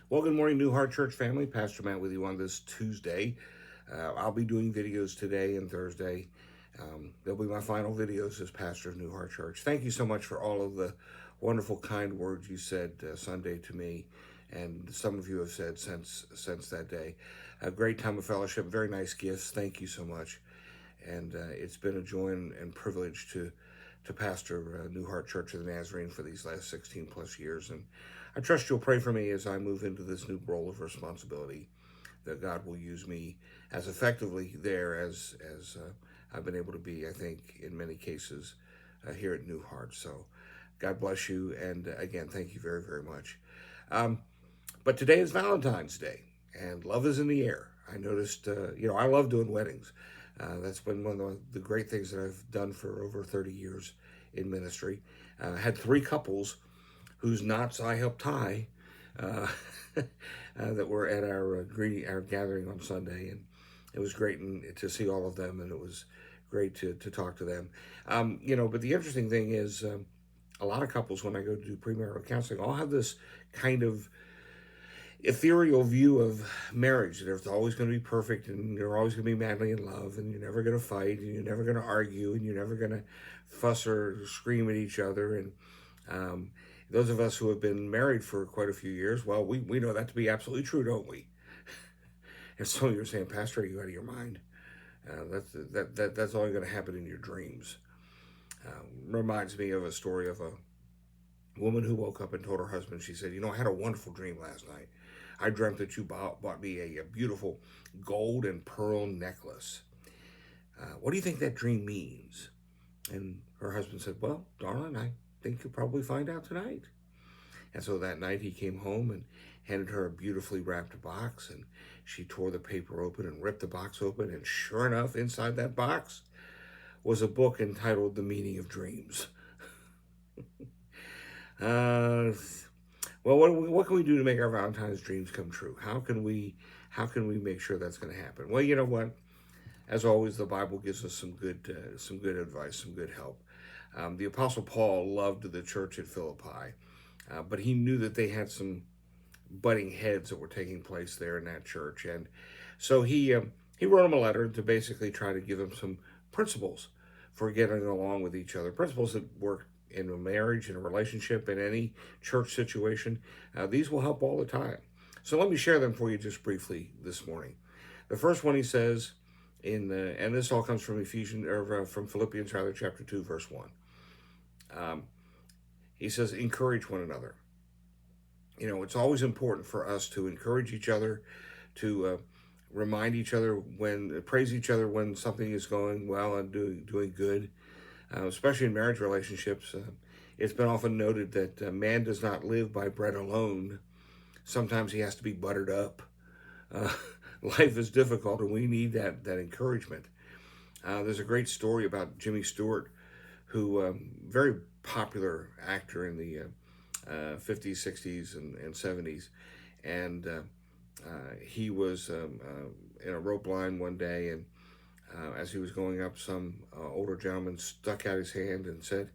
Well, good morning, New Heart Church family. Pastor Matt with you on this Tuesday. I'll be doing videos today and Thursday. They'll be my final videos as pastor of New Heart Church. Thank you so much for all of the wonderful, kind words you said Sunday to me, and some of you have said since that day. A great time of fellowship, very nice gifts. Thank you so much, and it's been a joy and privilege to pastor New Heart Church of the Nazarene for these last 16 plus years. And I trust you'll pray for me as I move into this new role of responsibility, that God will use me as effectively there as I've been able to be, I think, in many cases here at New Heart. So God bless you. And again, thank you very, very much. Um, but today is Valentine's Day, and love is in the air. I noticed, I love doing weddings. That's been one of the great things that I've done for over 30 years in ministry. Had three couples whose knots I helped tie uh, that were at our gathering on Sunday, and it was great to see all of them, and it was great to talk to them. But the interesting thing is, a lot of couples, when I go to do premarital counseling, all have this kind of ethereal view of marriage, that it's always going to be perfect, and you're always going to be madly in love, and you're never going to fight, and you're never going to argue, and you're never going to fuss or scream at each other. And those of us who have been married for quite a few years, well, we know that to be absolutely true, don't we? And so you're saying, Pastor, are you out of your mind? That's only going to happen in your dreams. Reminds me of a story of a woman who woke up and told her husband, she said, I had a wonderful dream last night. I dreamt that you bought me a beautiful gold and pearl necklace. What do you think that dream means? And her husband said, well, darling, I think you'll probably find out tonight. And so that night he came home and handed her a beautifully wrapped box, and she tore the paper open and ripped the box open, and sure enough, inside that box was a book entitled The Meaning of Dreams. Uh, well, what can we do to make our Valentine's dreams come true? How can we make sure that's going to happen? Well, you know what? As always, the Bible gives us some good advice, some good help. The Apostle Paul loved the church at Philippi, but he knew that they had some butting heads that were taking place there in that church, and so he wrote them a letter to basically try to give them some principles for getting along with each other, principles that work in a marriage, in a relationship, in any church situation. These will help all the time. So let me share them for you just briefly this morning. The first one he says and this all comes from from Philippians rather, chapter 2, verse 1. He says, encourage one another. It's always important for us to encourage each other, to remind each other praise each other when something is going well and doing good, especially in marriage relationships. It's been often noted that man does not live by bread alone. Sometimes he has to be buttered up. Uh, Life is difficult, and we need that encouragement. There's a great story about Jimmy Stewart, who very popular actor in the 50s, 60s, and 70s, and he was in a rope line one day, and as he was going up, some older gentleman stuck out his hand and said,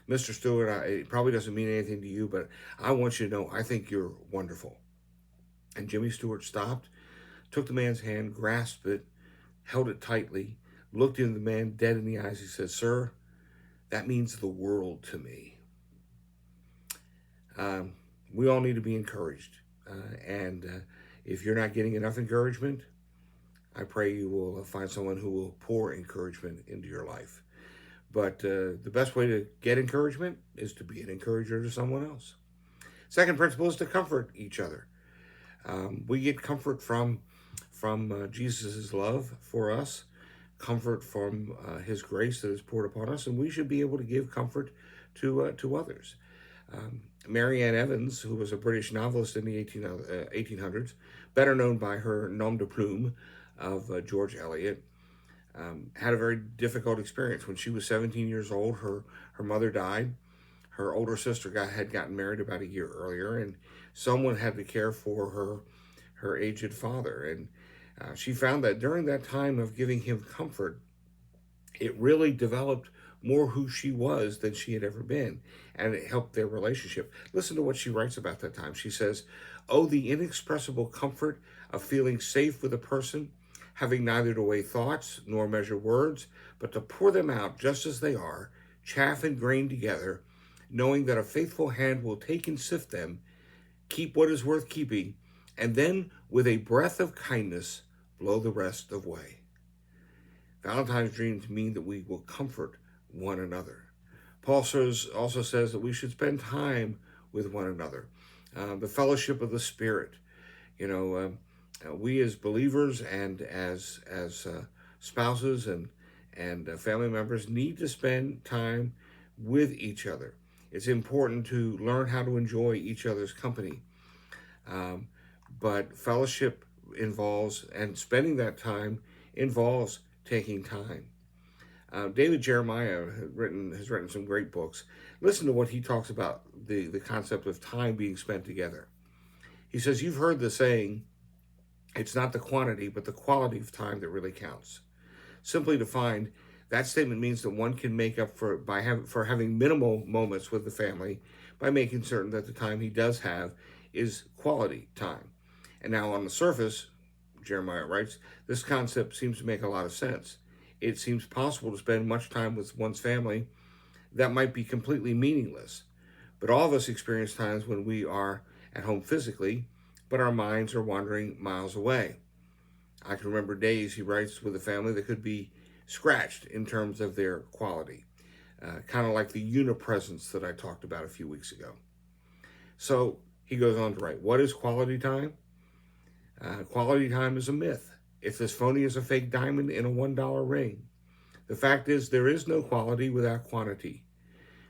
Mr. Stewart, it probably doesn't mean anything to you, but I want you to know I think you're wonderful. And Jimmy Stewart stopped, took the man's hand, grasped it, held it tightly, looked into the man dead in the eyes. He said, sir, that means the world to me. We all need to be encouraged. And if you're not getting enough encouragement, I pray you will find someone who will pour encouragement into your life. But the best way to get encouragement is to be an encourager to someone else. Second principle is to comfort each other. We get comfort from Jesus' love for us, comfort from his grace that is poured upon us, and we should be able to give comfort to others. Mary Ann Evans, who was a British novelist in the 1800s, better known by her nom de plume of George Eliot, had a very difficult experience. When she was 17 years old, her mother died. Her older sister had gotten married about a year earlier, and someone had to care for her aged father. And she found that during that time of giving him comfort, it really developed more who she was than she had ever been, and it helped their relationship. Listen to what she writes about that time. She says, "Oh, the inexpressible comfort of feeling safe with a person, having neither to weigh thoughts nor measure words, but to pour them out just as they are, chaff and grain together, knowing that a faithful hand will take and sift them, keep what is worth keeping, and then with a breath of kindness blow the rest away." Valentine's dreams mean that we will comfort one another. Paul also says that we should spend time with one another. The fellowship of the Spirit. We as believers and as spouses and family members need to spend time with each other. It's important to learn how to enjoy each other's company. But fellowship involves, and spending that time involves taking time. David Jeremiah has written some great books. Listen to what he talks about the concept of time being spent together. He says, "You've heard the saying, it's not the quantity, but the quality of time that really counts." Simply defined, that statement means that one can make up for having minimal moments with the family by making certain that the time he does have is quality time. And now on the surface, Jeremiah writes, this concept seems to make a lot of sense. It seems possible to spend much time with one's family that might be completely meaningless. But all of us experience times when we are at home physically, but our minds are wandering miles away. I can remember days, he writes, with a family that could be scratched in terms of their quality, kind of like the unipresence that I talked about a few weeks ago. So he goes on to write, what is quality time? Quality time is a myth. It's as phony as a fake diamond in a $1 ring. The fact is, there is no quality without quantity.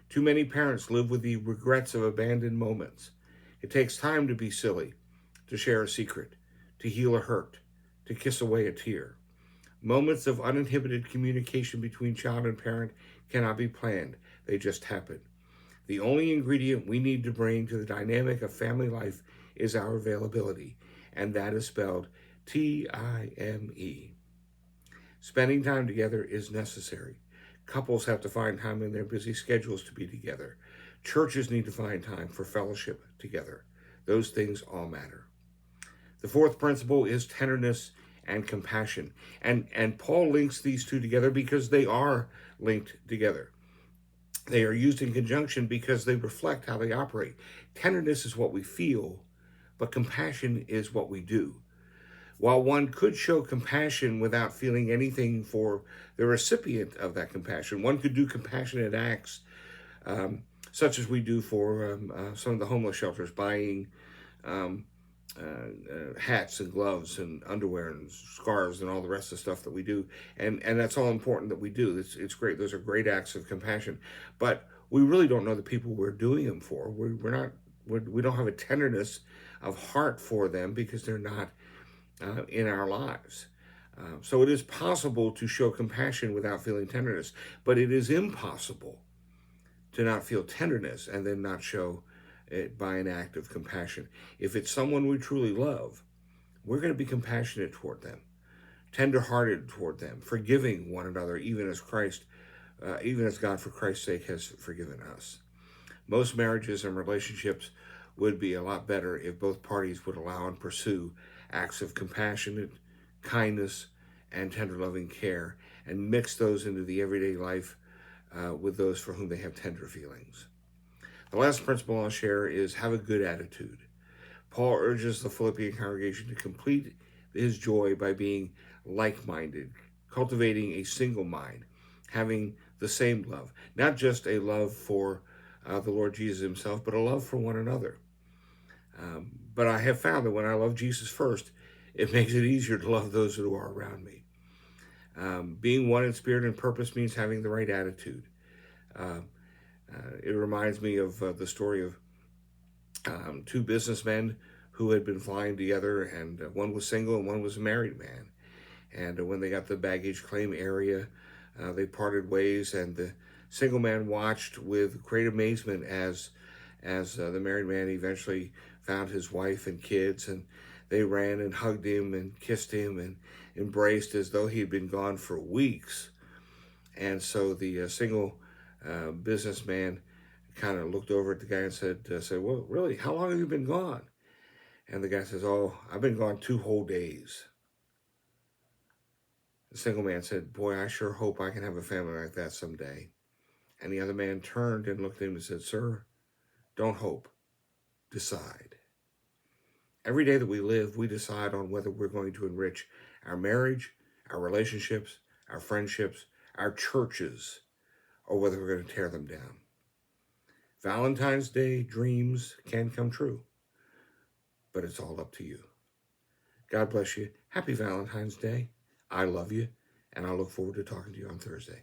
Too many parents live with the regrets of abandoned moments. It takes time to be silly, to share a secret, to heal a hurt, to kiss away a tear. Moments of uninhibited communication between child and parent cannot be planned. They just happen. The only ingredient we need to bring to the dynamic of family life is our availability, and that is spelled T-I-M-E. Spending time together is necessary. Couples have to find time in their busy schedules to be together. Churches need to find time for fellowship together. Those things all matter. The fourth principle is tenderness and compassion. And Paul links these two together because they are linked together. They are used in conjunction because they reflect how they operate. Tenderness is what we feel, but compassion is what we do. While one could show compassion without feeling anything for the recipient of that compassion, one could do compassionate acts, such as we do for some of the homeless shelters, buying hats and gloves and underwear and scarves and all the rest of the stuff that we do. And that's all important that we do. It's great. Those are great acts of compassion. But we really don't know the people we're doing them for. We don't have a tenderness of heart for them because they're not in our lives. So it is possible to show compassion without feeling tenderness, but it is impossible to not feel tenderness and then not show it by an act of compassion. If it's someone we truly love, we're going to be compassionate toward them, tender-hearted toward them, forgiving one another, even as God for Christ's sake has forgiven us. Most marriages and relationships would be a lot better if both parties would allow and pursue acts of compassionate kindness and tender loving care and mix those into the everyday life with those for whom they have tender feelings. The last principle I'll share is have a good attitude. Paul urges the Philippian congregation to complete his joy by being like-minded, cultivating a single mind, having the same love, not just a love for the Lord Jesus himself, but a love for one another. But I have found that when I love Jesus first, it makes it easier to love those who are around me. Being one in spirit and purpose means having the right attitude. It reminds me of the story of two businessmen who had been flying together, and one was single and one was a married man. And when they got to the baggage claim area, they parted ways, and the single man watched with great amazement as the married man eventually found his wife and kids, and they ran and hugged him and kissed him and embraced as though he had been gone for weeks. And so the single businessman kind of looked over at the guy and said, well, really, how long have you been gone? And the guy says, oh, I've been gone 2 whole days. The single man said, boy, I sure hope I can have a family like that someday. And the other man turned and looked at him and said, sir, don't hope, decide. Every day that we live, we decide on whether we're going to enrich our marriage, our relationships, our friendships, our churches, or whether we're going to tear them down. Valentine's Day dreams can come true, but it's all up to you. God bless you. Happy Valentine's Day. I love you, and I look forward to talking to you on Thursday.